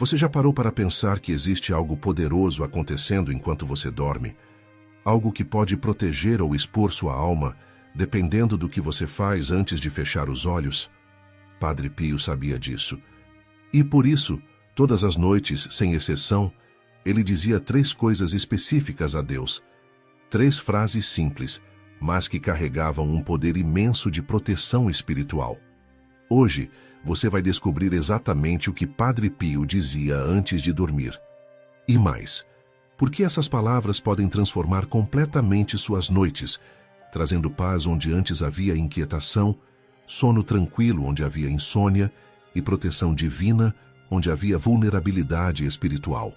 Você já parou para pensar que existe algo poderoso acontecendo enquanto você dorme? Algo que pode proteger ou expor sua alma, dependendo do que você faz antes de fechar os olhos? Padre Pio sabia disso. E por isso, todas as noites, sem exceção, ele dizia 3 coisas específicas a Deus. 3 frases simples, mas que carregavam um poder imenso de proteção espiritual. Hoje, você vai descobrir exatamente o que Padre Pio dizia antes de dormir. E mais, porque essas palavras podem transformar completamente suas noites, trazendo paz onde antes havia inquietação, sono tranquilo onde havia insônia e proteção divina onde havia vulnerabilidade espiritual.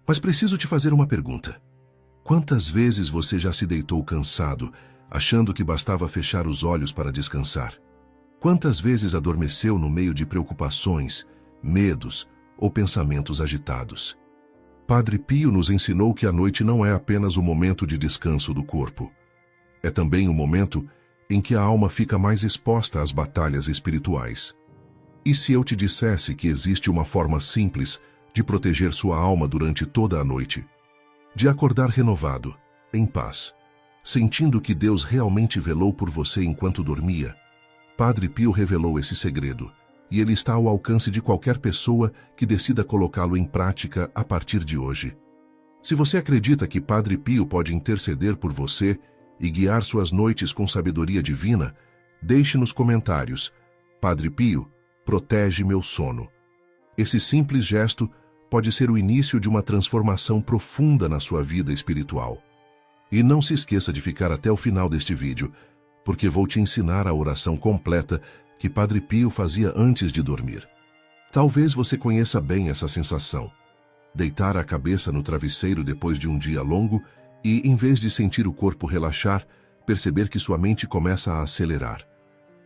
Mas preciso te fazer uma pergunta. Quantas vezes você já se deitou cansado, achando que bastava fechar os olhos para descansar? Quantas vezes adormeceu no meio de preocupações, medos ou pensamentos agitados? Padre Pio nos ensinou que a noite não é apenas o momento de descanso do corpo. É também o momento em que a alma fica mais exposta às batalhas espirituais. E se eu te dissesse que existe uma forma simples de proteger sua alma durante toda a noite? De acordar renovado, em paz, sentindo que Deus realmente velou por você enquanto dormia? Padre Pio revelou esse segredo, e ele está ao alcance de qualquer pessoa que decida colocá-lo em prática a partir de hoje. Se você acredita que Padre Pio pode interceder por você e guiar suas noites com sabedoria divina, deixe nos comentários: Padre Pio, protege meu sono. Esse simples gesto pode ser o início de uma transformação profunda na sua vida espiritual. E não se esqueça de ficar até o final deste vídeo, porque vou te ensinar a oração completa que Padre Pio fazia antes de dormir. Talvez você conheça bem essa sensação. Deitar a cabeça no travesseiro depois de um dia longo e, em vez de sentir o corpo relaxar, perceber que sua mente começa a acelerar.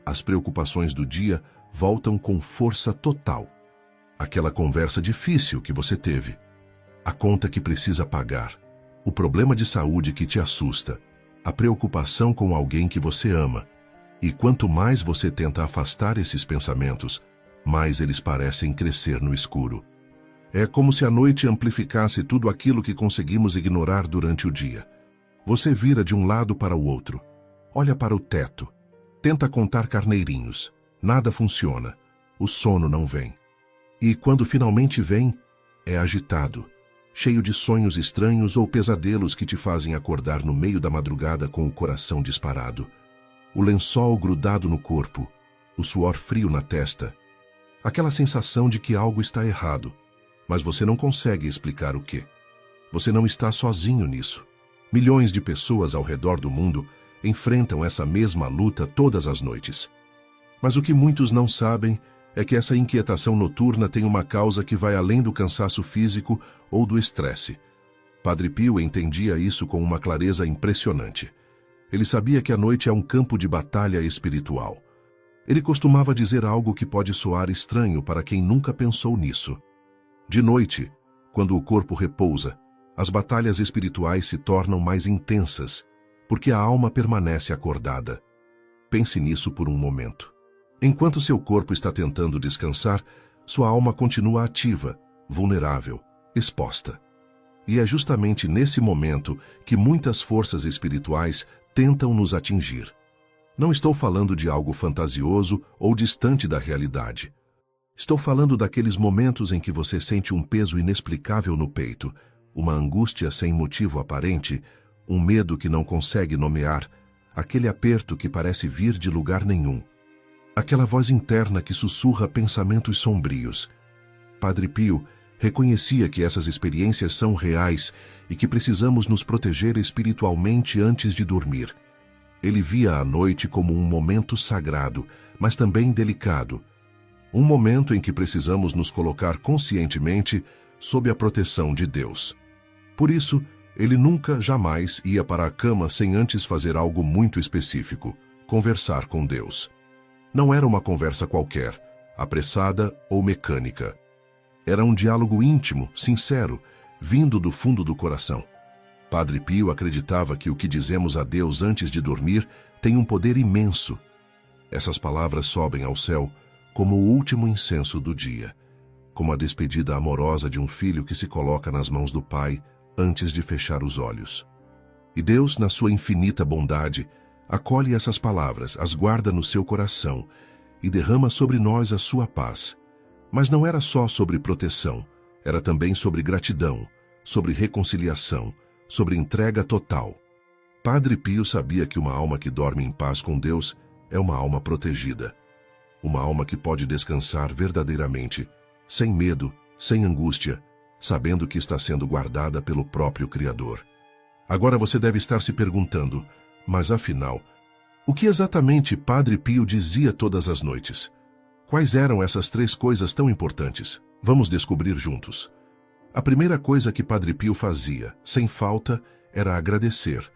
As preocupações do dia voltam com força total. Aquela conversa difícil que você teve, a conta que precisa pagar, o problema de saúde que te assusta, a preocupação com alguém que você ama. E quanto mais você tenta afastar esses pensamentos, mais eles parecem crescer no escuro. É como se a noite amplificasse tudo aquilo que conseguimos ignorar durante o dia. Você vira de um lado para o outro, olha para o teto, tenta contar carneirinhos, nada funciona, o sono não vem. E quando finalmente vem, é agitado, cheio de sonhos estranhos ou pesadelos que te fazem acordar no meio da madrugada com o coração disparado. O lençol grudado no corpo, o suor frio na testa, aquela sensação de que algo está errado, mas você não consegue explicar o quê. Você não está sozinho nisso. Milhões de pessoas ao redor do mundo enfrentam essa mesma luta todas as noites. Mas o que muitos não sabem é que essa inquietação noturna tem uma causa que vai além do cansaço físico ou do estresse. Padre Pio entendia isso com uma clareza impressionante. Ele sabia que a noite é um campo de batalha espiritual. Ele costumava dizer algo que pode soar estranho para quem nunca pensou nisso. De noite, quando o corpo repousa, as batalhas espirituais se tornam mais intensas, porque a alma permanece acordada. Pense nisso por um momento. Enquanto seu corpo está tentando descansar, sua alma continua ativa, vulnerável, exposta. E é justamente nesse momento que muitas forças espirituais tentam nos atingir. Não estou falando de algo fantasioso ou distante da realidade. Estou falando daqueles momentos em que você sente um peso inexplicável no peito, uma angústia sem motivo aparente, um medo que não consegue nomear, aquele aperto que parece vir de lugar nenhum. Aquela voz interna que sussurra pensamentos sombrios. Padre Pio reconhecia que essas experiências são reais e que precisamos nos proteger espiritualmente antes de dormir. Ele via a noite como um momento sagrado, mas também delicado. Um momento em que precisamos nos colocar conscientemente sob a proteção de Deus. Por isso, ele nunca, jamais ia para a cama sem antes fazer algo muito específico: conversar com Deus. Não era uma conversa qualquer, apressada ou mecânica. Era um diálogo íntimo, sincero, vindo do fundo do coração. Padre Pio acreditava que o que dizemos a Deus antes de dormir tem um poder imenso. Essas palavras sobem ao céu como o último incenso do dia, como a despedida amorosa de um filho que se coloca nas mãos do pai antes de fechar os olhos. E Deus, na sua infinita bondade, acolhe essas palavras, as guarda no seu coração e derrama sobre nós a sua paz. Mas não era só sobre proteção, era também sobre gratidão, sobre reconciliação, sobre entrega total. Padre Pio sabia que uma alma que dorme em paz com Deus é uma alma protegida. Uma alma que pode descansar verdadeiramente, sem medo, sem angústia, sabendo que está sendo guardada pelo próprio Criador. Agora você deve estar se perguntando, mas afinal, o que exatamente Padre Pio dizia todas as noites? Quais eram essas 3 coisas tão importantes? Vamos descobrir juntos. A primeira coisa que Padre Pio fazia, sem falta, era agradecer.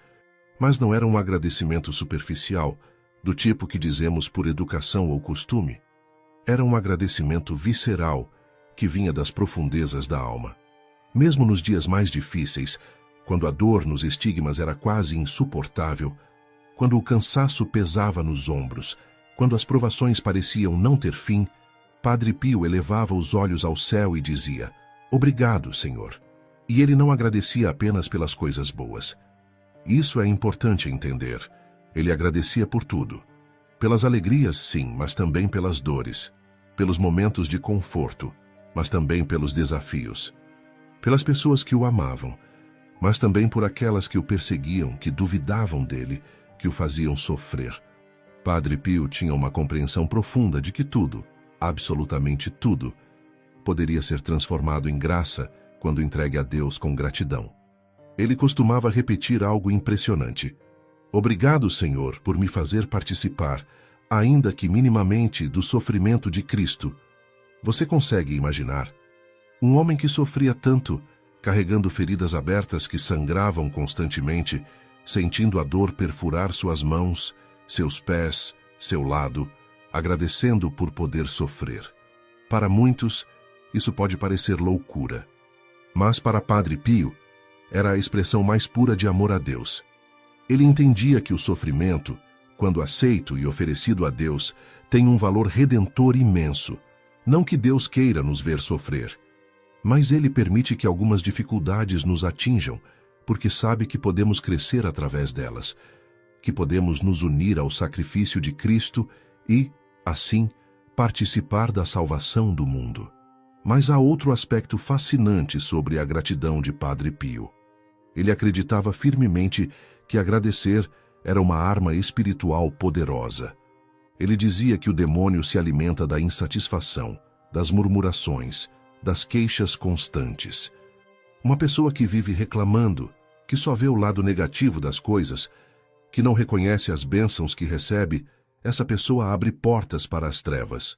Mas não era um agradecimento superficial, do tipo que dizemos por educação ou costume. Era um agradecimento visceral, que vinha das profundezas da alma. Mesmo nos dias mais difíceis, quando a dor nos estigmas era quase insuportável, quando o cansaço pesava nos ombros, quando as provações pareciam não ter fim, Padre Pio elevava os olhos ao céu e dizia: "Obrigado, Senhor." E ele não agradecia apenas pelas coisas boas. Isso é importante entender. Ele agradecia por tudo. Pelas alegrias, sim, mas também pelas dores. Pelos momentos de conforto, mas também pelos desafios. Pelas pessoas que o amavam, mas também por aquelas que o perseguiam, que duvidavam dele, que o faziam sofrer. Padre Pio tinha uma compreensão profunda de que tudo, absolutamente tudo, poderia ser transformado em graça quando entregue a Deus com gratidão. Ele costumava repetir algo impressionante: "Obrigado, Senhor, por me fazer participar, ainda que minimamente, do sofrimento de Cristo." Você consegue imaginar? Um homem que sofria tanto, carregando feridas abertas que sangravam constantemente, sentindo a dor perfurar suas mãos, seus pés, seu lado, agradecendo por poder sofrer. Para muitos, isso pode parecer loucura. Mas para Padre Pio, era a expressão mais pura de amor a Deus. Ele entendia que o sofrimento, quando aceito e oferecido a Deus, tem um valor redentor imenso. Não que Deus queira nos ver sofrer, mas Ele permite que algumas dificuldades nos atinjam, porque sabe que podemos crescer através delas, que podemos nos unir ao sacrifício de Cristo e, assim, participar da salvação do mundo. Mas há outro aspecto fascinante sobre a gratidão de Padre Pio. Ele acreditava firmemente que agradecer era uma arma espiritual poderosa. Ele dizia que o demônio se alimenta da insatisfação, das murmurações, das queixas constantes. Uma pessoa que vive reclamando, que só vê o lado negativo das coisas, que não reconhece as bênçãos que recebe, essa pessoa abre portas para as trevas.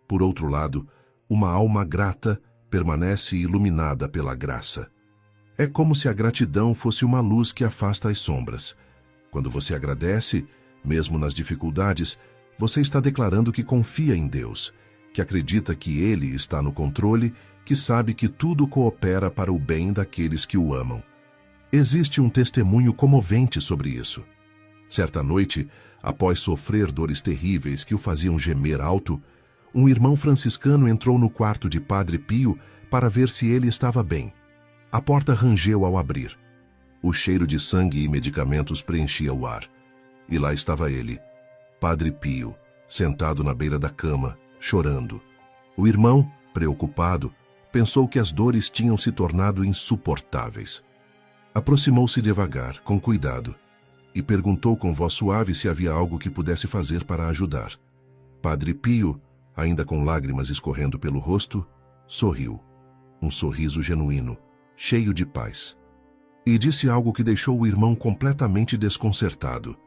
Por outro lado, uma alma grata permanece iluminada pela graça. É como se a gratidão fosse uma luz que afasta as sombras. Quando você agradece, mesmo nas dificuldades, você está declarando que confia em Deus, que acredita que Ele está no controle, que sabe que tudo coopera para o bem daqueles que o amam. Existe um testemunho comovente sobre isso. Certa noite, após sofrer dores terríveis que o faziam gemer alto, um irmão franciscano entrou no quarto de Padre Pio para ver se ele estava bem. A porta rangeu ao abrir. O cheiro de sangue e medicamentos preenchia o ar. E lá estava ele, Padre Pio, sentado na beira da cama, chorando. O irmão, preocupado, pensou que as dores tinham se tornado insuportáveis. Aproximou-se devagar, com cuidado, e perguntou com voz suave se havia algo que pudesse fazer para ajudar. Padre Pio, ainda com lágrimas escorrendo pelo rosto, sorriu. Um sorriso genuíno, cheio de paz. E disse algo que deixou o irmão completamente desconcertado.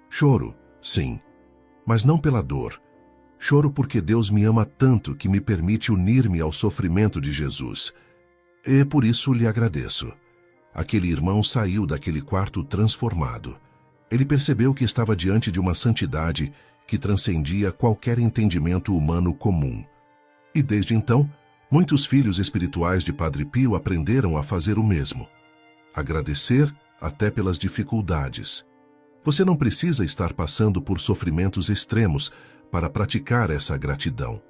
Choro, sim, mas não pela dor. Choro porque Deus me ama tanto que me permite unir-me ao sofrimento de Jesus. E por isso lhe agradeço. Aquele irmão saiu daquele quarto transformado. Ele percebeu que estava diante de uma santidade que transcendia qualquer entendimento humano comum. E desde então, muitos filhos espirituais de Padre Pio aprenderam a fazer o mesmo. Agradecer até pelas dificuldades. Você não precisa estar passando por sofrimentos extremos para praticar essa gratidão.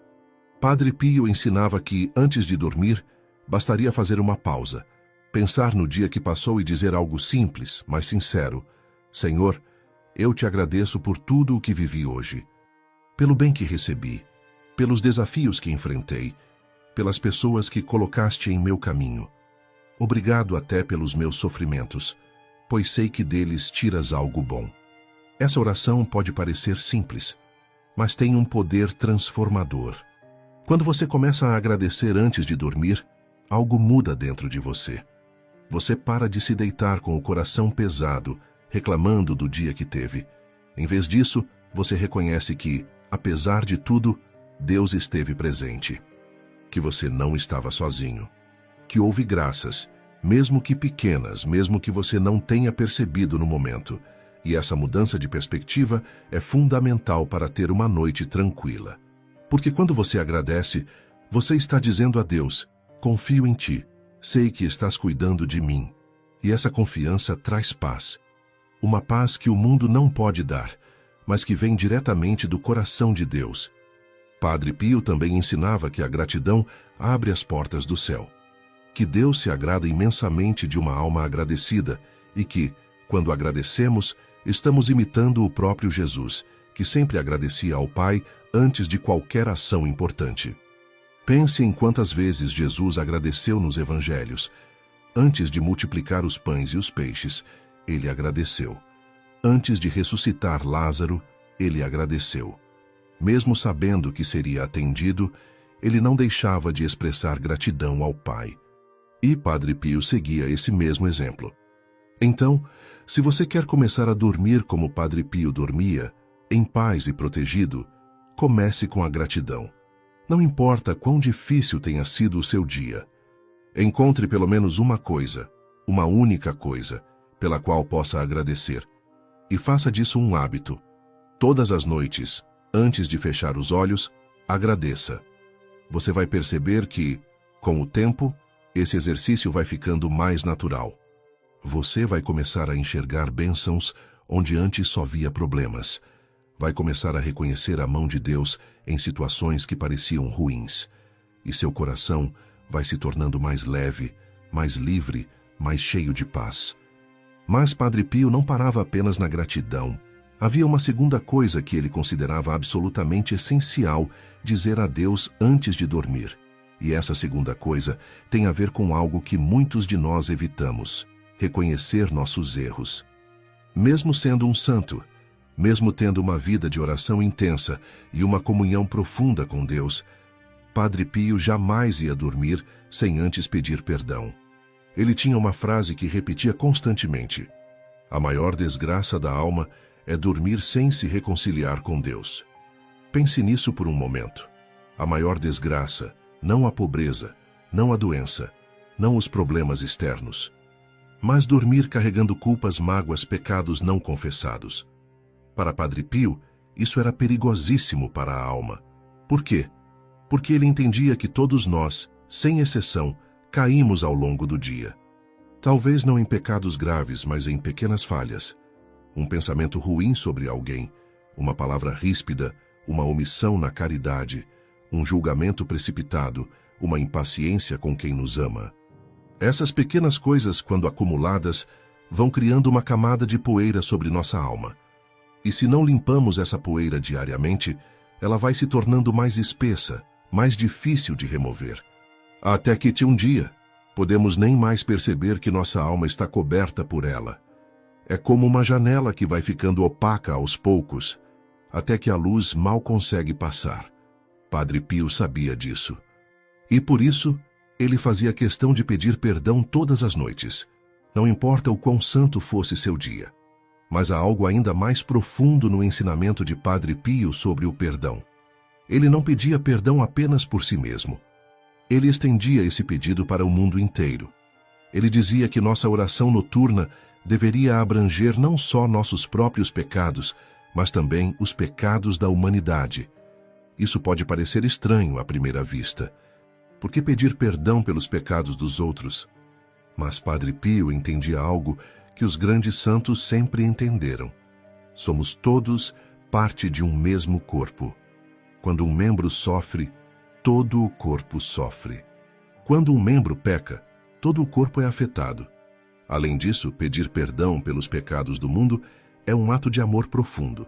Padre Pio ensinava que, antes de dormir, bastaria fazer uma pausa, pensar no dia que passou e dizer algo simples, mas sincero: Senhor, eu te agradeço por tudo o que vivi hoje, pelo bem que recebi, pelos desafios que enfrentei, pelas pessoas que colocaste em meu caminho. Obrigado até pelos meus sofrimentos, pois sei que deles tiras algo bom. Essa oração pode parecer simples, mas tem um poder transformador. Quando você começa a agradecer antes de dormir, algo muda dentro de você. Você para de se deitar com o coração pesado, reclamando do dia que teve. Em vez disso, você reconhece que, apesar de tudo, Deus esteve presente. Que você não estava sozinho. Que houve graças, mesmo que pequenas, mesmo que você não tenha percebido no momento. E essa mudança de perspectiva é fundamental para ter uma noite tranquila. Porque quando você agradece, você está dizendo a Deus: confio em ti, sei que estás cuidando de mim. E essa confiança traz paz. Uma paz que o mundo não pode dar, mas que vem diretamente do coração de Deus. Padre Pio também ensinava que a gratidão abre as portas do céu. Que Deus se agrada imensamente de uma alma agradecida e que, quando agradecemos, estamos imitando o próprio Jesus, que sempre agradecia ao Pai antes de qualquer ação importante. Pense em quantas vezes Jesus agradeceu nos evangelhos. Antes de multiplicar os pães e os peixes, ele agradeceu. Antes de ressuscitar Lázaro, ele agradeceu. Mesmo sabendo que seria atendido, ele não deixava de expressar gratidão ao Pai. E Padre Pio seguia esse mesmo exemplo. Então, se você quer começar a dormir como Padre Pio dormia, em paz e protegido, comece com a gratidão. Não importa quão difícil tenha sido o seu dia. Encontre pelo menos uma coisa, uma única coisa, pela qual possa agradecer. E faça disso um hábito. Todas as noites, antes de fechar os olhos, agradeça. Você vai perceber que, com o tempo, esse exercício vai ficando mais natural. Você vai começar a enxergar bênçãos onde antes só via problemas. Vai começar a reconhecer a mão de Deus em situações que pareciam ruins. E seu coração vai se tornando mais leve, mais livre, mais cheio de paz. Mas Padre Pio não parava apenas na gratidão. Havia uma segunda coisa que ele considerava absolutamente essencial dizer a Deus antes de dormir. E essa segunda coisa tem a ver com algo que muitos de nós evitamos: reconhecer nossos erros. Mesmo sendo um santo, mesmo tendo uma vida de oração intensa e uma comunhão profunda com Deus, Padre Pio jamais ia dormir sem antes pedir perdão. Ele tinha uma frase que repetia constantemente: a maior desgraça da alma é dormir sem se reconciliar com Deus. Pense nisso por um momento. A maior desgraça, não a pobreza, não a doença, não os problemas externos, mas dormir carregando culpas, mágoas, pecados não confessados. Para Padre Pio, isso era perigosíssimo para a alma. Por quê? Porque ele entendia que todos nós, sem exceção, caímos ao longo do dia. Talvez não em pecados graves, mas em pequenas falhas. Um pensamento ruim sobre alguém, uma palavra ríspida, uma omissão na caridade, um julgamento precipitado, uma impaciência com quem nos ama. Essas pequenas coisas, quando acumuladas, vão criando uma camada de poeira sobre nossa alma. E se não limpamos essa poeira diariamente, ela vai se tornando mais espessa, mais difícil de remover. Até que um dia, podemos nem mais perceber que nossa alma está coberta por ela. É como uma janela que vai ficando opaca aos poucos, até que a luz mal consegue passar. Padre Pio sabia disso. E por isso, ele fazia questão de pedir perdão todas as noites. Não importa o quão santo fosse seu dia. Mas há algo ainda mais profundo no ensinamento de Padre Pio sobre o perdão. Ele não pedia perdão apenas por si mesmo. Ele estendia esse pedido para o mundo inteiro. Ele dizia que nossa oração noturna deveria abranger não só nossos próprios pecados, mas também os pecados da humanidade. Isso pode parecer estranho à primeira vista. Por que pedir perdão pelos pecados dos outros? Mas Padre Pio entendia algo que os grandes santos sempre entenderam. Somos todos parte de um mesmo corpo. Quando um membro sofre, todo o corpo sofre. Quando um membro peca, todo o corpo é afetado. Além disso, pedir perdão pelos pecados do mundo é um ato de amor profundo.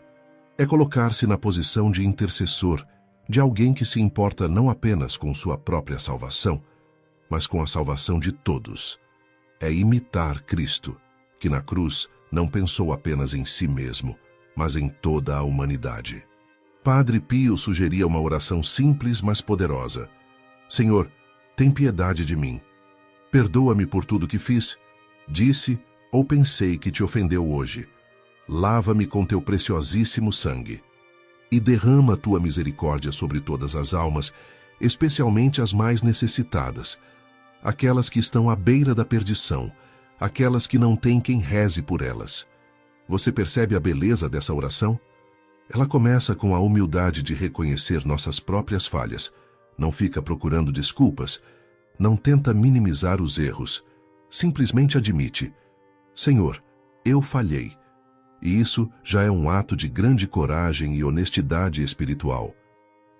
É colocar-se na posição de intercessor, de alguém que se importa não apenas com sua própria salvação, mas com a salvação de todos. É imitar Cristo, que na cruz não pensou apenas em si mesmo, mas em toda a humanidade. Padre Pio sugeria uma oração simples, mas poderosa. Senhor, tem piedade de mim. Perdoa-me por tudo que fiz, disse ou pensei que te ofendeu hoje. Lava-me com teu preciosíssimo sangue. E derrama tua misericórdia sobre todas as almas, especialmente as mais necessitadas, aquelas que estão à beira da perdição, aquelas que não têm quem reze por elas. Você percebe a beleza dessa oração? Ela começa com a humildade de reconhecer nossas próprias falhas, não fica procurando desculpas, não tenta minimizar os erros, simplesmente admite: Senhor, eu falhei. E isso já é um ato de grande coragem e honestidade espiritual.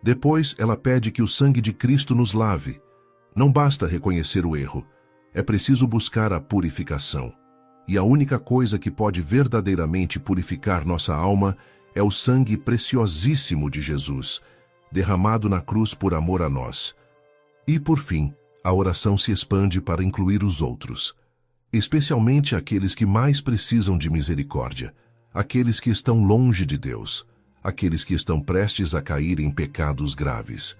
Depois, ela pede que o sangue de Cristo nos lave. Não basta reconhecer o erro, é preciso buscar a purificação. E a única coisa que pode verdadeiramente purificar nossa alma é o sangue preciosíssimo de Jesus, derramado na cruz por amor a nós. E, por fim, a oração se expande para incluir os outros, especialmente aqueles que mais precisam de misericórdia, aqueles que estão longe de Deus, aqueles que estão prestes a cair em pecados graves,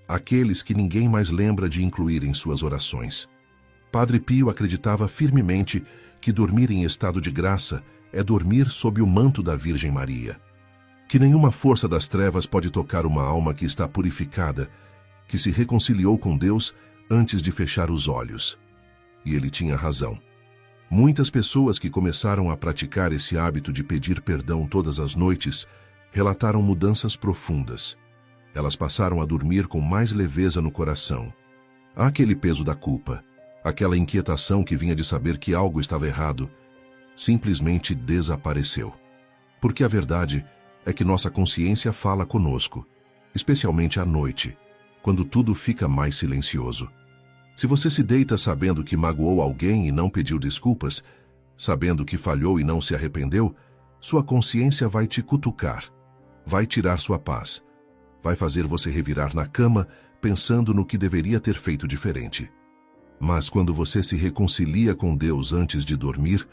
aqueles que ninguém mais lembra de incluir em suas orações. Padre Pio acreditava firmemente que dormir em estado de graça é dormir sob o manto da Virgem Maria, que nenhuma força das trevas pode tocar uma alma que está purificada, que se reconciliou com Deus antes de fechar os olhos. E ele tinha razão. Muitas pessoas que começaram a praticar esse hábito de pedir perdão todas as noites relataram mudanças profundas. Elas passaram a dormir com mais leveza no coração. Aquele peso da culpa, aquela inquietação que vinha de saber que algo estava errado, simplesmente desapareceu. Porque a verdade é que nossa consciência fala conosco, especialmente à noite, quando tudo fica mais silencioso. Se você se deita sabendo que magoou alguém e não pediu desculpas, sabendo que falhou e não se arrependeu, sua consciência vai te cutucar, vai tirar sua paz, vai fazer você revirar na cama pensando no que deveria ter feito diferente. Mas quando você se reconcilia com Deus antes de dormir,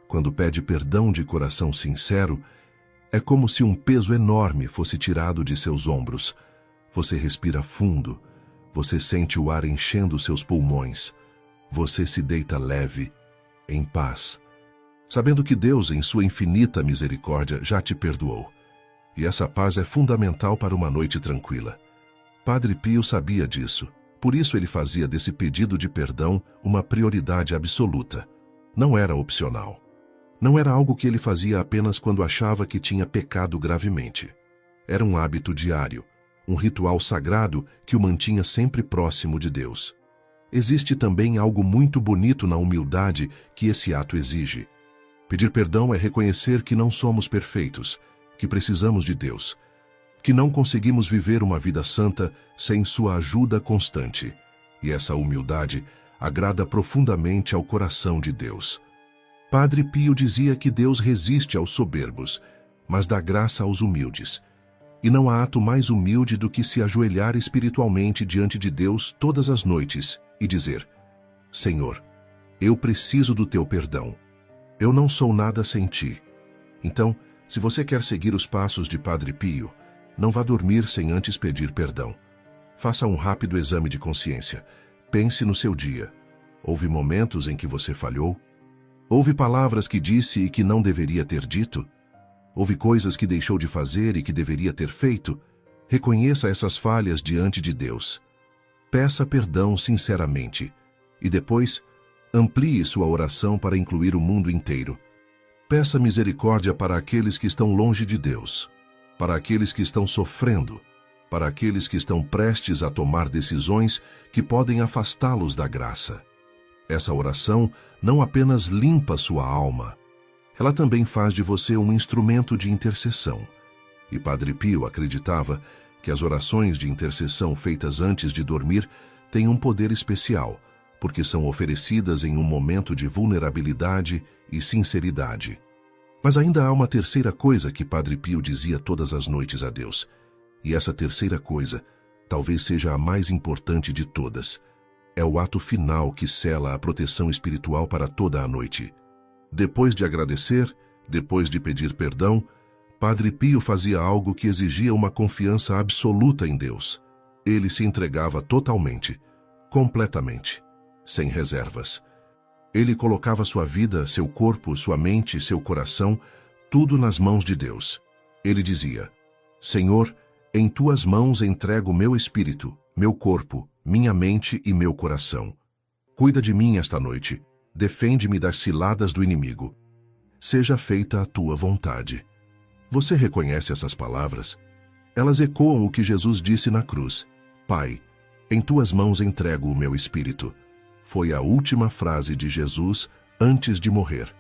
quando pede perdão de coração sincero, é como se um peso enorme fosse tirado de seus ombros. Você respira fundo, você sente o ar enchendo seus pulmões, você se deita leve, em paz, sabendo que Deus, em sua infinita misericórdia, já te perdoou. E essa paz é fundamental para uma noite tranquila. Padre Pio sabia disso, por isso ele fazia desse pedido de perdão uma prioridade absoluta. Não era opcional. Não era algo que ele fazia apenas quando achava que tinha pecado gravemente. Era um hábito diário, um ritual sagrado que o mantinha sempre próximo de Deus. Existe também algo muito bonito na humildade que esse ato exige. Pedir perdão é reconhecer que não somos perfeitos, que precisamos de Deus, que não conseguimos viver uma vida santa sem sua ajuda constante. E essa humildade agrada profundamente ao coração de Deus. Padre Pio dizia que Deus resiste aos soberbos, mas dá graça aos humildes. E não há ato mais humilde do que se ajoelhar espiritualmente diante de Deus todas as noites e dizer: Senhor, eu preciso do teu perdão. Eu não sou nada sem ti. Então, se você quer seguir os passos de Padre Pio, não vá dormir sem antes pedir perdão. Faça um rápido exame de consciência. Pense no seu dia. Houve momentos em que você falhou? Houve palavras que disse e que não deveria ter dito? Houve coisas que deixou de fazer e que deveria ter feito? Reconheça essas falhas diante de Deus. Peça perdão sinceramente. E depois, amplie sua oração para incluir o mundo inteiro. Peça misericórdia para aqueles que estão longe de Deus, para aqueles que estão sofrendo, para aqueles que estão prestes a tomar decisões que podem afastá-los da graça. Essa oração não apenas limpa sua alma, ela também faz de você um instrumento de intercessão. E Padre Pio acreditava que as orações de intercessão feitas antes de dormir têm um poder especial, porque são oferecidas em um momento de vulnerabilidade e sinceridade. Mas ainda há uma terceira coisa que Padre Pio dizia todas as noites a Deus. E essa terceira coisa talvez seja a mais importante de todas. É o ato final que sela a proteção espiritual para toda a noite. Depois de agradecer, depois de pedir perdão, Padre Pio fazia algo que exigia uma confiança absoluta em Deus. Ele se entregava totalmente, completamente, sem reservas. Ele colocava sua vida, seu corpo, sua mente, seu coração, tudo nas mãos de Deus. Ele dizia: Senhor, em tuas mãos entrego meu espírito, meu corpo, minha mente e meu coração. Cuida de mim esta noite, defende-me das ciladas do inimigo. Seja feita a tua vontade. Você reconhece essas palavras? Elas ecoam o que Jesus disse na cruz: Pai, em tuas mãos entrego o meu espírito. Foi a última frase de Jesus antes de morrer.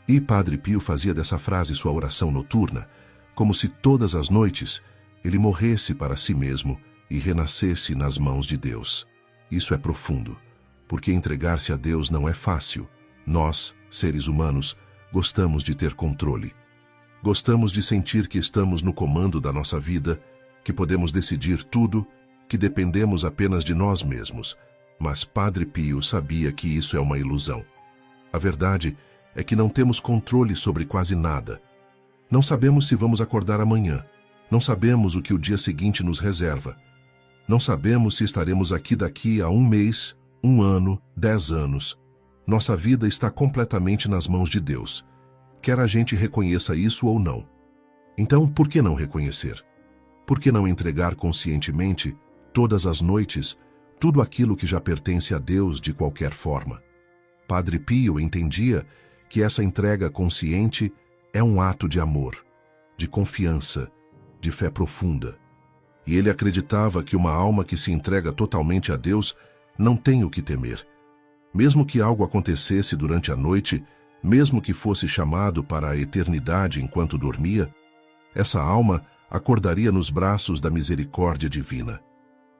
E Padre Pio fazia dessa frase sua oração noturna, como se todas as noites ele morresse para si mesmo e renascesse nas mãos de Deus. Isso é profundo, porque entregar-se a Deus não é fácil. Nós, seres humanos, gostamos de ter controle. Gostamos de sentir que estamos no comando da nossa vida, que podemos decidir tudo, que dependemos apenas de nós mesmos. Mas Padre Pio sabia que isso é uma ilusão. A verdade é que não temos controle sobre quase nada. Não sabemos se vamos acordar amanhã. Não sabemos o que o dia seguinte nos reserva. Não sabemos se estaremos aqui daqui a 1 mês, 1 ano, 10 anos. Nossa vida está completamente nas mãos de Deus. Quer a gente reconheça isso ou não. Então, por que não reconhecer? Por que não entregar conscientemente, todas as noites, tudo aquilo que já pertence a Deus de qualquer forma? Padre Pio entendia que essa entrega consciente é um ato de amor, de confiança, de fé profunda. E ele acreditava que uma alma que se entrega totalmente a Deus não tem o que temer. Mesmo que algo acontecesse durante a noite, mesmo que fosse chamado para a eternidade enquanto dormia, essa alma acordaria nos braços da misericórdia divina.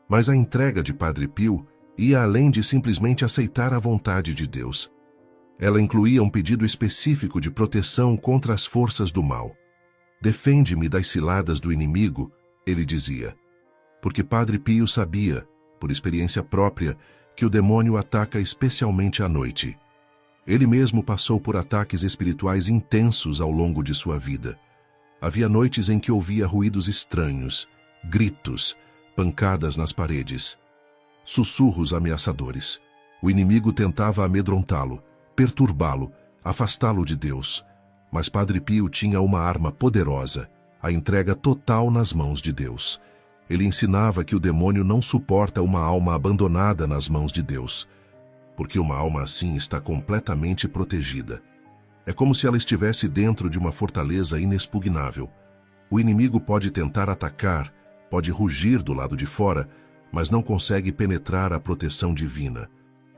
Mas a entrega de Padre Pio ia além de simplesmente aceitar a vontade de Deus. Ela incluía um pedido específico de proteção contra as forças do mal. Defende-me das ciladas do inimigo, ele dizia. Porque Padre Pio sabia, por experiência própria, que o demônio ataca especialmente à noite. Ele mesmo passou por ataques espirituais intensos ao longo de sua vida. Havia noites em que ouvia ruídos estranhos, gritos, pancadas nas paredes, sussurros ameaçadores. O inimigo tentava amedrontá-lo, perturbá-lo, afastá-lo de Deus. Mas Padre Pio tinha uma arma poderosa, a entrega total nas mãos de Deus. Ele ensinava que o demônio não suporta uma alma abandonada nas mãos de Deus, porque uma alma assim está completamente protegida. É como se ela estivesse dentro de uma fortaleza inexpugnável. O inimigo pode tentar atacar, pode rugir do lado de fora, mas não consegue penetrar a proteção divina.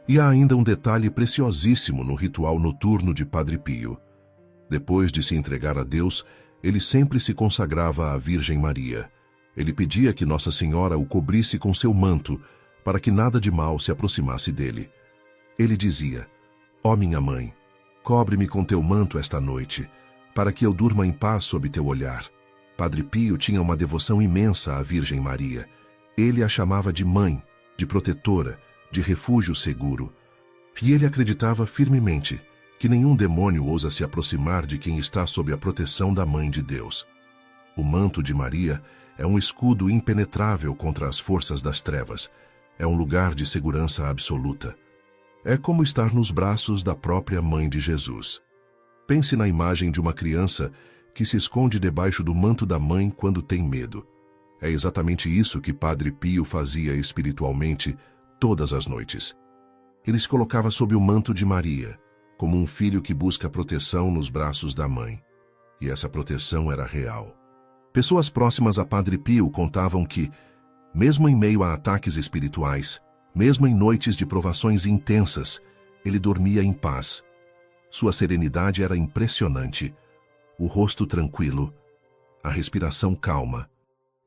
E há ainda um detalhe preciosíssimo no ritual noturno de Padre Pio. Depois de se entregar a Deus, ele sempre se consagrava à Virgem Maria. Ele pedia que Nossa Senhora o cobrisse com seu manto, para que nada de mal se aproximasse dele. Ele dizia: Ó minha mãe, cobre-me com teu manto esta noite, para que eu durma em paz sob teu olhar. Padre Pio tinha uma devoção imensa à Virgem Maria. Ele a chamava de mãe, de protetora, de refúgio seguro. E ele acreditava firmemente que nenhum demônio ousa se aproximar de quem está sob a proteção da Mãe de Deus. O manto de Maria é um escudo impenetrável contra as forças das trevas. É um lugar de segurança absoluta. É como estar nos braços da própria Mãe de Jesus. Pense na imagem de uma criança que se esconde debaixo do manto da mãe quando tem medo. É exatamente isso que Padre Pio fazia espiritualmente todas as noites. Ele se colocava sob o manto de Maria, como um filho que busca proteção nos braços da mãe. E essa proteção era real. Pessoas próximas a Padre Pio contavam que, mesmo em meio a ataques espirituais, mesmo em noites de provações intensas, ele dormia em paz. Sua serenidade era impressionante, o rosto tranquilo, a respiração calma.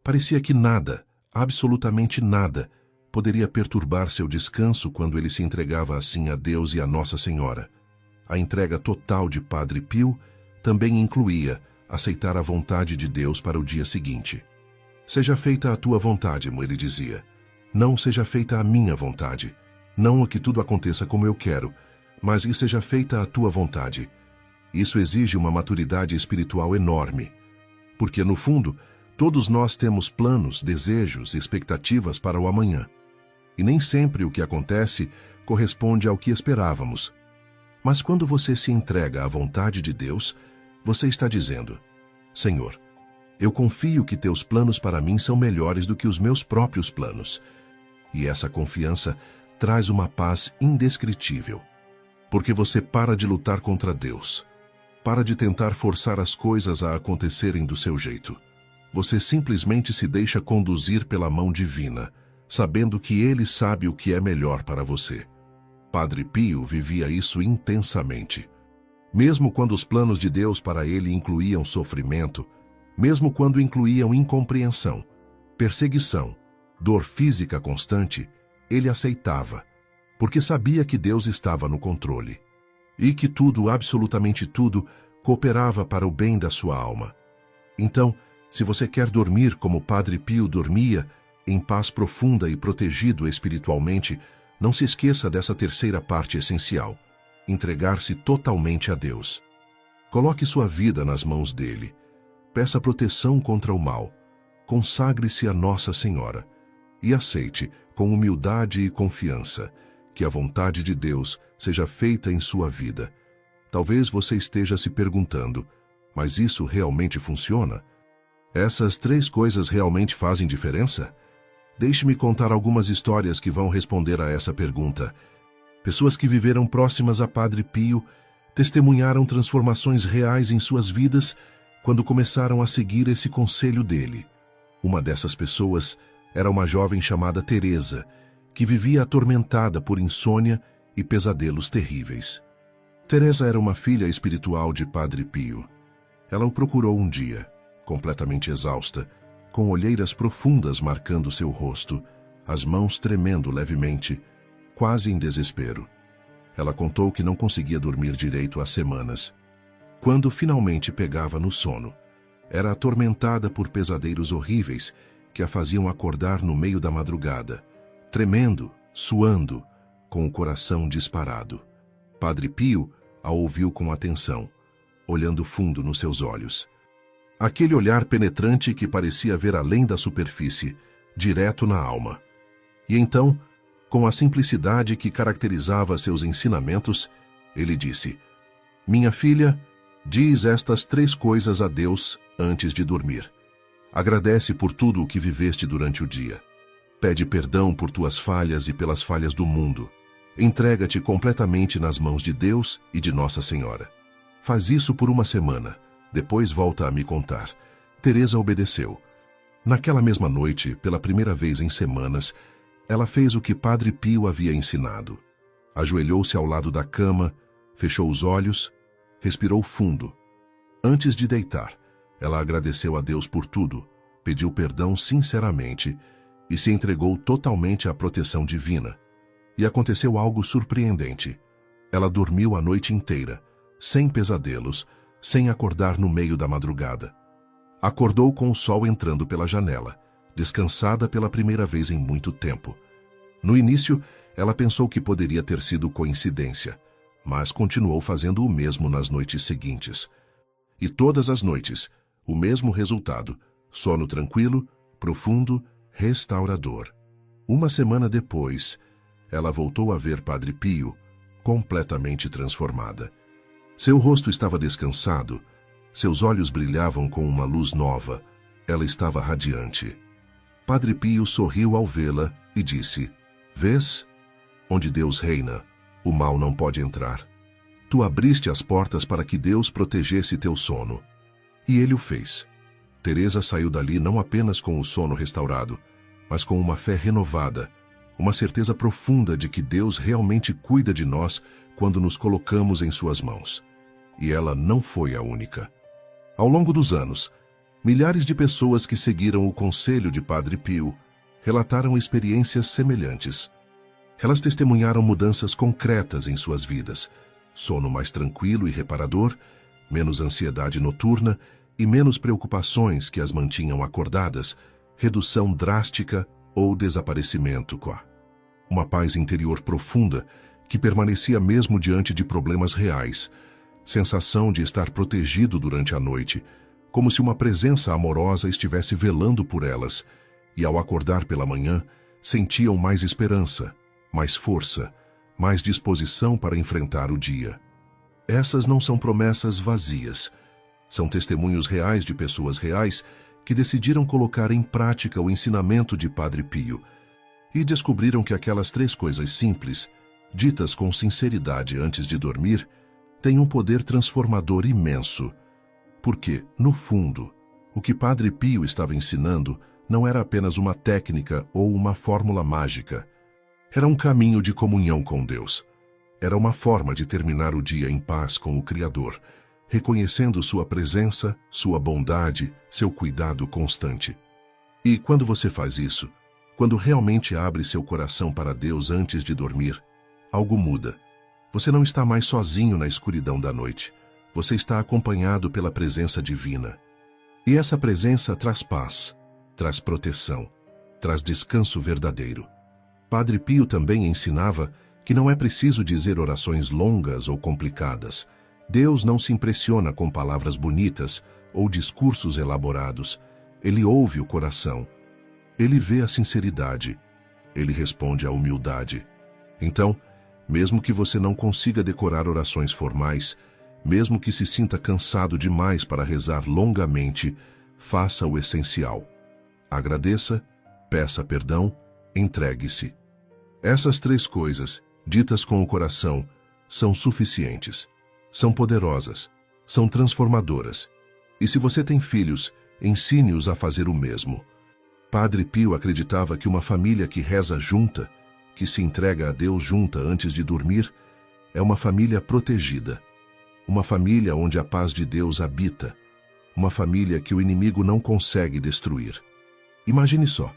Parecia que nada, absolutamente nada, poderia perturbar seu descanso quando ele se entregava assim a Deus e a Nossa Senhora. A entrega total de Padre Pio também incluía aceitar a vontade de Deus para o dia seguinte. Seja feita a tua vontade, ele dizia. Não seja feita a minha vontade. Não que tudo aconteça como eu quero, mas que seja feita a tua vontade. Isso exige uma maturidade espiritual enorme, porque, no fundo, todos nós temos planos, desejos, expectativas para o amanhã. E nem sempre o que acontece corresponde ao que esperávamos. Mas quando você se entrega à vontade de Deus, você está dizendo: Senhor, eu confio que teus planos para mim são melhores do que os meus próprios planos. E essa confiança traz uma paz indescritível, porque você para de lutar contra Deus, para de tentar forçar as coisas a acontecerem do seu jeito. Você simplesmente se deixa conduzir pela mão divina, sabendo que Ele sabe o que é melhor para você. Padre Pio vivia isso intensamente. Mesmo quando os planos de Deus para ele incluíam sofrimento, mesmo quando incluíam incompreensão, perseguição, dor física constante, ele aceitava, porque sabia que Deus estava no controle e que tudo, absolutamente tudo, cooperava para o bem da sua alma. Então, se você quer dormir como Padre Pio dormia, em paz profunda e protegido espiritualmente, não se esqueça dessa terceira parte essencial: entregar-se totalmente a Deus. Coloque sua vida nas mãos dele. Peça proteção contra o mal. Consagre-se a Nossa Senhora e aceite, com humildade e confiança, que a vontade de Deus seja feita em sua vida. Talvez você esteja se perguntando: mas isso realmente funciona? Essas três coisas realmente fazem diferença? Deixe-me contar algumas histórias que vão responder a essa pergunta. Pessoas que viveram próximas a Padre Pio testemunharam transformações reais em suas vidas quando começaram a seguir esse conselho dele. Uma dessas pessoas era uma jovem chamada Teresa, que vivia atormentada por insônia e pesadelos terríveis. Teresa era uma filha espiritual de Padre Pio. Ela o procurou um dia, completamente exausta, com olheiras profundas marcando seu rosto, as mãos tremendo levemente, quase em desespero. Ela contou que não conseguia dormir direito há semanas. Quando finalmente pegava no sono, era atormentada por pesadelos horríveis que a faziam acordar no meio da madrugada, tremendo, suando, com o coração disparado. Padre Pio a ouviu com atenção, olhando fundo nos seus olhos. Aquele olhar penetrante que parecia ver além da superfície, direto na alma. E então, com a simplicidade que caracterizava seus ensinamentos, ele disse: Minha filha, diz estas três coisas a Deus antes de dormir. Agradece por tudo o que viveste durante o dia. Pede perdão por tuas falhas e pelas falhas do mundo. Entrega-te completamente nas mãos de Deus e de Nossa Senhora. Faz isso por uma semana. Depois volta a me contar. Teresa obedeceu. Naquela mesma noite, pela primeira vez em semanas, ela fez o que Padre Pio havia ensinado. Ajoelhou-se ao lado da cama, fechou os olhos, respirou fundo. Antes de deitar, ela agradeceu a Deus por tudo, pediu perdão sinceramente e se entregou totalmente à proteção divina. E aconteceu algo surpreendente. Ela dormiu a noite inteira, sem pesadelos, sem acordar no meio da madrugada. Acordou com o sol entrando pela janela, descansada pela primeira vez em muito tempo. No início, ela pensou que poderia ter sido coincidência, mas continuou fazendo o mesmo nas noites seguintes. E todas as noites, o mesmo resultado: sono tranquilo, profundo, restaurador. Uma semana depois, ela voltou a ver Padre Pio, completamente transformada. Seu rosto estava descansado, seus olhos brilhavam com uma luz nova, ela estava radiante. Padre Pio sorriu ao vê-la e disse: Vês? Onde Deus reina, o mal não pode entrar. Tu abriste as portas para que Deus protegesse teu sono. E ele o fez. Teresa saiu dali não apenas com o sono restaurado, mas com uma fé renovada, uma certeza profunda de que Deus realmente cuida de nós quando nos colocamos em suas mãos. E ela não foi a única. Ao longo dos anos, Milhares de pessoas que seguiram o conselho de Padre Pio relataram experiências semelhantes. Elas testemunharam mudanças concretas em suas vidas: sono mais tranquilo e reparador, menos ansiedade noturna e menos preocupações que as mantinham acordadas, redução drástica ou desaparecimento, uma paz interior profunda que permanecia mesmo diante de problemas reais, sensação de estar protegido durante a noite, como se uma presença amorosa estivesse velando por elas, e ao acordar pela manhã, sentiam mais esperança, mais força, mais disposição para enfrentar o dia. Essas não são promessas vazias, são testemunhos reais de pessoas reais que decidiram colocar em prática o ensinamento de Padre Pio e descobriram que aquelas 3 coisas simples, ditas com sinceridade antes de dormir, têm um poder transformador imenso. Porque, no fundo, o que Padre Pio estava ensinando não era apenas uma técnica ou uma fórmula mágica. Era um caminho de comunhão com Deus. Era uma forma de terminar o dia em paz com o Criador, reconhecendo sua presença, sua bondade, seu cuidado constante. E quando você faz isso, quando realmente abre seu coração para Deus antes de dormir, algo muda. Você não está mais sozinho na escuridão da noite. Você está acompanhado pela presença divina. E essa presença traz paz, traz proteção, traz descanso verdadeiro. Padre Pio também ensinava que não é preciso dizer orações longas ou complicadas. Deus não se impressiona com palavras bonitas ou discursos elaborados. Ele ouve o coração. Ele vê a sinceridade. Ele responde à humildade. Então, mesmo que você não consiga decorar orações formais, mesmo que se sinta cansado demais para rezar longamente, faça o essencial. Agradeça, peça perdão, entregue-se. Essas 3 coisas, ditas com o coração, são suficientes, são poderosas, são transformadoras. E se você tem filhos, ensine-os a fazer o mesmo. Padre Pio acreditava que uma família que reza junta, que se entrega a Deus junta antes de dormir, é uma família protegida. Uma família onde a paz de Deus habita. Uma família que o inimigo não consegue destruir. Imagine só,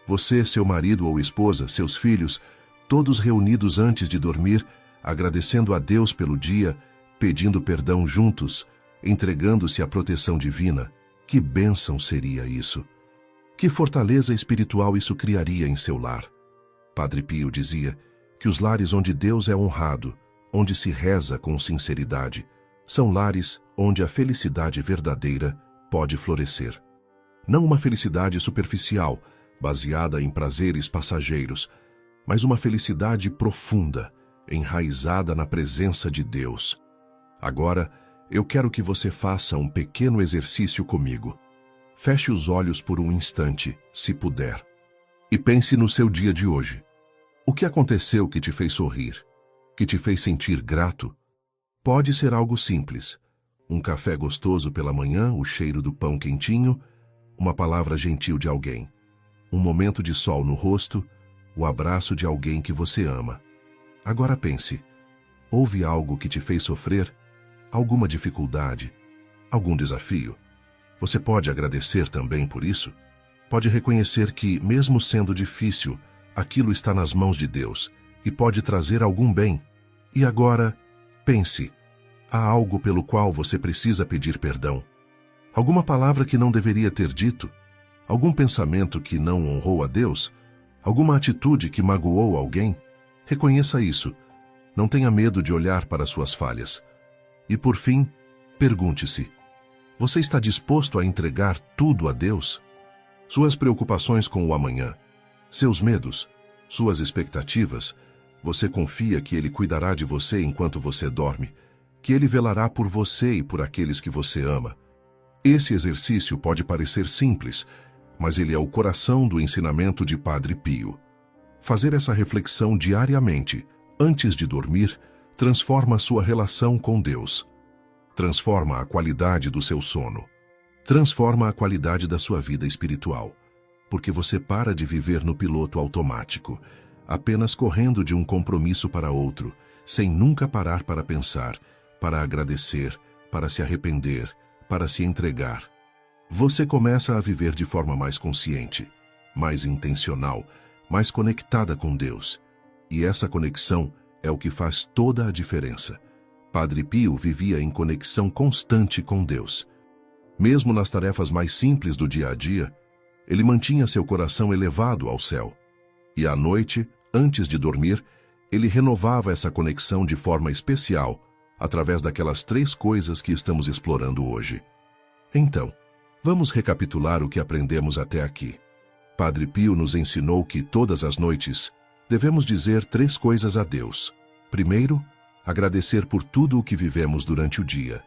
você, seu marido ou esposa, seus filhos, todos reunidos antes de dormir, agradecendo a Deus pelo dia, pedindo perdão juntos, entregando-se à proteção divina. Que bênção seria isso! Que fortaleza espiritual isso criaria em seu lar! Padre Pio dizia que os lares onde Deus é honrado, onde se reza com sinceridade, são lares onde a felicidade verdadeira pode florescer. Não uma felicidade superficial, baseada em prazeres passageiros, mas uma felicidade profunda, enraizada na presença de Deus. Agora, eu quero que você faça um pequeno exercício comigo. Feche os olhos por um instante, se puder, e pense no seu dia de hoje. O que aconteceu que te fez sorrir? Que te fez sentir grato? Pode ser algo simples. Um café gostoso pela manhã, o cheiro do pão quentinho, uma palavra gentil de alguém, um momento de sol no rosto, o abraço de alguém que você ama. Agora pense, houve algo que te fez sofrer? Alguma dificuldade? Algum desafio? Você pode agradecer também por isso? Pode reconhecer que, mesmo sendo difícil, aquilo está nas mãos de Deus e pode trazer algum bem. E agora, pense, há algo pelo qual você precisa pedir perdão? Alguma palavra que não deveria ter dito? Algum pensamento que não honrou a Deus? Alguma atitude que magoou alguém? Reconheça isso. Não tenha medo de olhar para suas falhas. E por fim, pergunte-se, você está disposto a entregar tudo a Deus? Suas preocupações com o amanhã, seus medos, suas expectativas, você confia que Ele cuidará de você enquanto você dorme, que Ele velará por você e por aqueles que você ama. Esse exercício pode parecer simples, mas ele é o coração do ensinamento de Padre Pio. Fazer essa reflexão diariamente, antes de dormir, transforma a sua relação com Deus. Transforma a qualidade do seu sono. Transforma a qualidade da sua vida espiritual. Porque você para de viver no piloto automático, apenas correndo de um compromisso para outro, sem nunca parar para pensar, para agradecer, para se arrepender, para se entregar. você começa a viver de forma mais consciente, mais intencional, mais conectada com Deus. E essa conexão é o que faz toda a diferença. Padre Pio vivia em conexão constante com Deus. Mesmo nas tarefas mais simples do dia a dia, ele mantinha seu coração elevado ao céu. E à noite, antes de dormir, ele renovava essa conexão de forma especial, através daquelas 3 coisas que estamos explorando hoje. Então, vamos recapitular o que aprendemos até aqui. Padre Pio nos ensinou que todas as noites devemos dizer 3 coisas a Deus. Primeiro, agradecer por tudo o que vivemos durante o dia.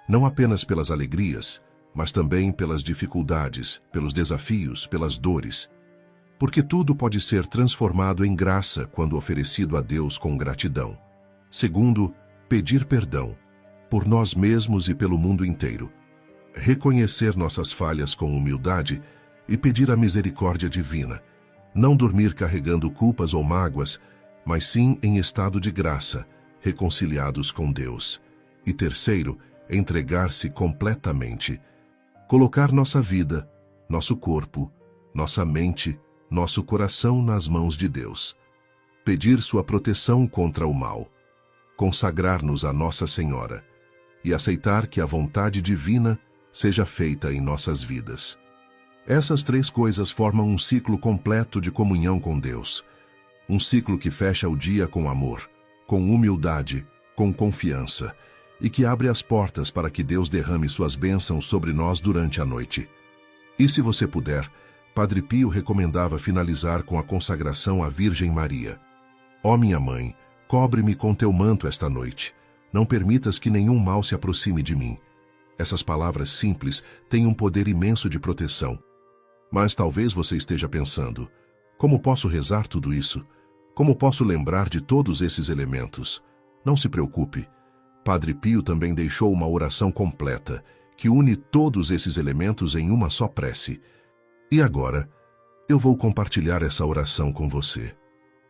Não apenas pelas alegrias, mas também pelas dificuldades, pelos desafios, pelas dores. Porque tudo pode ser transformado em graça quando oferecido a Deus com gratidão. Segundo, pedir perdão, por nós mesmos e pelo mundo inteiro. Reconhecer nossas falhas com humildade e pedir a misericórdia divina. Não dormir carregando culpas ou mágoas, mas sim em estado de graça, reconciliados com Deus. E terceiro, entregar-se completamente. Colocar nossa vida, nosso corpo, nossa mente, nosso coração nas mãos de Deus. Pedir sua proteção contra o mal. Consagrar-nos a Nossa Senhora e aceitar que a vontade divina seja feita em nossas vidas. Essas 3 coisas formam um ciclo completo de comunhão com Deus. Um ciclo que fecha o dia com amor, com humildade, com confiança, e que abre as portas para que Deus derrame suas bênçãos sobre nós durante a noite. E se você puder, Padre Pio recomendava finalizar com a consagração à Virgem Maria. Ó minha Mãe, cobre-me com teu manto esta noite. Não permitas que nenhum mal se aproxime de mim. Essas palavras simples têm um poder imenso de proteção. Mas talvez você esteja pensando, como posso rezar tudo isso? Como posso lembrar de todos esses elementos? Não se preocupe. Padre Pio também deixou uma oração completa, que une todos esses elementos em uma só prece. E agora, eu vou compartilhar essa oração com você.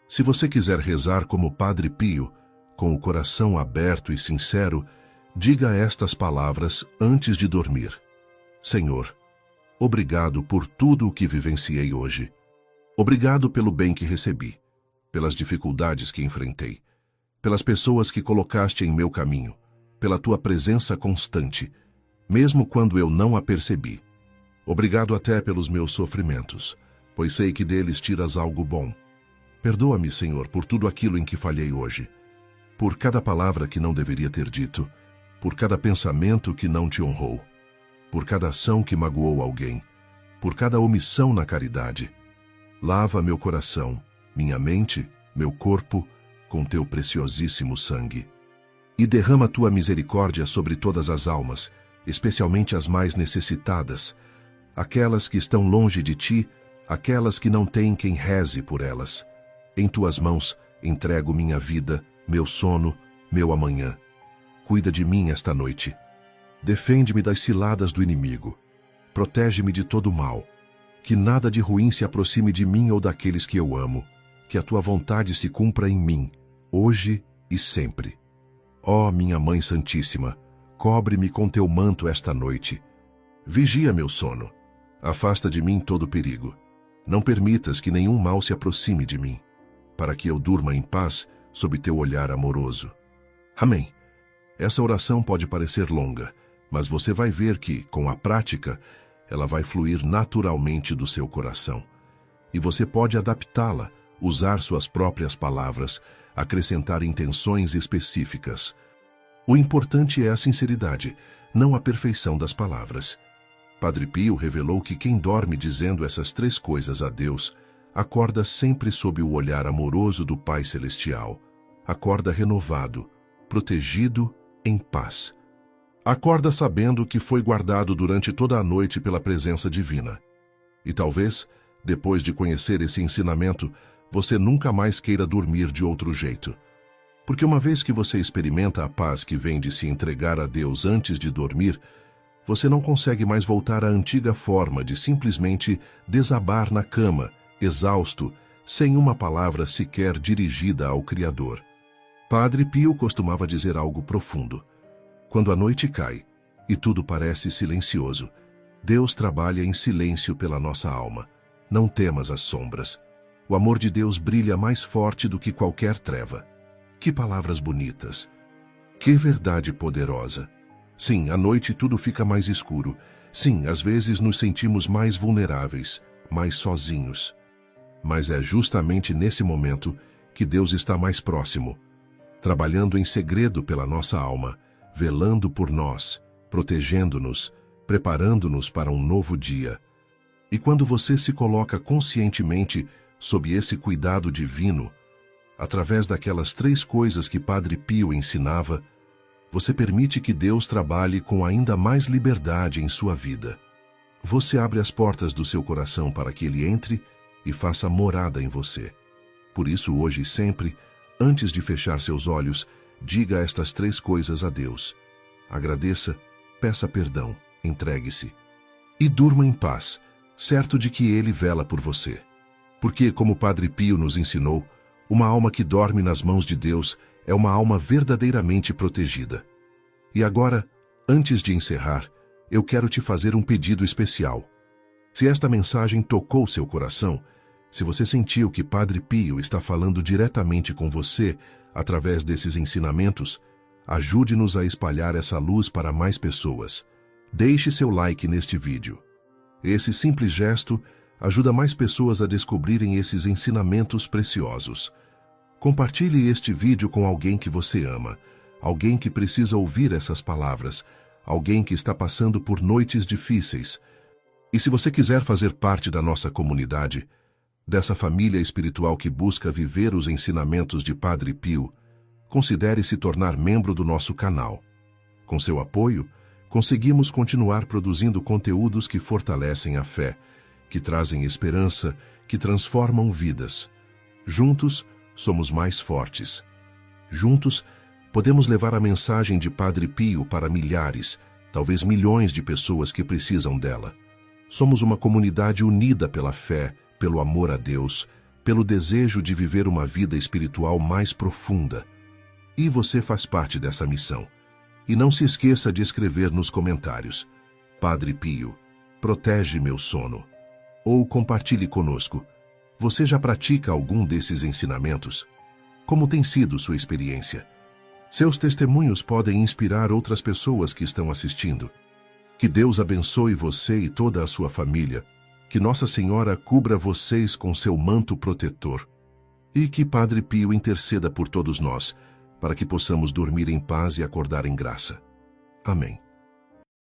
Se você quiser rezar como Padre Pio, com o coração aberto e sincero, diga estas palavras antes de dormir. Senhor, obrigado por tudo o que vivenciei hoje. Obrigado pelo bem que recebi, pelas dificuldades que enfrentei, pelas pessoas que colocaste em meu caminho, pela tua presença constante, mesmo quando eu não a percebi. Obrigado até pelos meus sofrimentos, pois sei que deles tiras algo bom. Perdoa-me, Senhor, por tudo aquilo em que falhei hoje, por cada palavra que não deveria ter dito, por cada pensamento que não te honrou, por cada ação que magoou alguém, por cada omissão na caridade. Lava meu coração, minha mente, meu corpo, com teu preciosíssimo sangue. E derrama tua misericórdia sobre todas as almas, especialmente as mais necessitadas, aquelas que estão longe de ti, aquelas que não têm quem reze por elas. Em tuas mãos entrego minha vida, meu sono, meu amanhã. Cuida de mim esta noite. Defende-me das ciladas do inimigo. Protege-me de todo mal. Que nada de ruim se aproxime de mim ou daqueles que eu amo. Que a tua vontade se cumpra em mim, hoje e sempre. Ó minha Mãe Santíssima, cobre-me com teu manto esta noite. Vigia meu sono. Afasta de mim todo perigo. Não permitas que nenhum mal se aproxime de mim, para que eu durma em paz sob teu olhar amoroso. Amém. Essa oração pode parecer longa, mas você vai ver que, com a prática, ela vai fluir naturalmente do seu coração. E você pode adaptá-la, usar suas próprias palavras, acrescentar intenções específicas. O importante é a sinceridade, não a perfeição das palavras. Padre Pio revelou que quem dorme dizendo essas 3 coisas a Deus, acorda sempre sob o olhar amoroso do Pai Celestial. Acorda renovado, protegido, em paz. Acorda sabendo que foi guardado durante toda a noite pela presença divina. E talvez, depois de conhecer esse ensinamento, você nunca mais queira dormir de outro jeito. Porque uma vez que você experimenta a paz que vem de se entregar a Deus antes de dormir, você não consegue mais voltar à antiga forma de simplesmente desabar na cama, exausto, sem uma palavra sequer dirigida ao Criador. Padre Pio costumava dizer algo profundo. Quando a noite cai e tudo parece silencioso, Deus trabalha em silêncio pela nossa alma. Não temas as sombras. O amor de Deus brilha mais forte do que qualquer treva. Que palavras bonitas! Que verdade poderosa! Sim, à noite tudo fica mais escuro. Sim, às vezes nos sentimos mais vulneráveis, mais sozinhos. Mas é justamente nesse momento que Deus está mais próximo, trabalhando em segredo pela nossa alma, velando por nós, protegendo-nos, preparando-nos para um novo dia. E quando você se coloca conscientemente sob esse cuidado divino, através daquelas 3 coisas que Padre Pio ensinava, você permite que Deus trabalhe com ainda mais liberdade em sua vida. Você abre as portas do seu coração para que Ele entre e faça morada em você. Por isso, hoje e sempre, antes de fechar seus olhos, diga estas 3 coisas a Deus. Agradeça, peça perdão, entregue-se. E durma em paz, certo de que Ele vela por você. Porque, como Padre Pio nos ensinou, uma alma que dorme nas mãos de Deus é uma alma verdadeiramente protegida. E agora, antes de encerrar, eu quero te fazer um pedido especial. Se esta mensagem tocou seu coração, se você sentiu que Padre Pio está falando diretamente com você através desses ensinamentos, ajude-nos a espalhar essa luz para mais pessoas. Deixe seu like neste vídeo. Esse simples gesto ajuda mais pessoas a descobrirem esses ensinamentos preciosos. Compartilhe este vídeo com alguém que você ama, alguém que precisa ouvir essas palavras, alguém que está passando por noites difíceis. E se você quiser fazer parte da nossa comunidade, dessa família espiritual que busca viver os ensinamentos de Padre Pio, considere se tornar membro do nosso canal. Com seu apoio, conseguimos continuar produzindo conteúdos que fortalecem a fé, que trazem esperança, que transformam vidas. Juntos, somos mais fortes. Juntos, podemos levar a mensagem de Padre Pio para milhares, talvez milhões de pessoas que precisam dela. Somos uma comunidade unida pela fé, pelo amor a Deus, pelo desejo de viver uma vida espiritual mais profunda. E você faz parte dessa missão. E não se esqueça de escrever nos comentários: Padre Pio, protege meu sono. Ou compartilhe conosco: você já pratica algum desses ensinamentos? Como tem sido sua experiência? Seus testemunhos podem inspirar outras pessoas que estão assistindo. Que Deus abençoe você e toda a sua família. Que Nossa Senhora cubra vocês com seu manto protetor. E que Padre Pio interceda por todos nós, para que possamos dormir em paz e acordar em graça. Amém.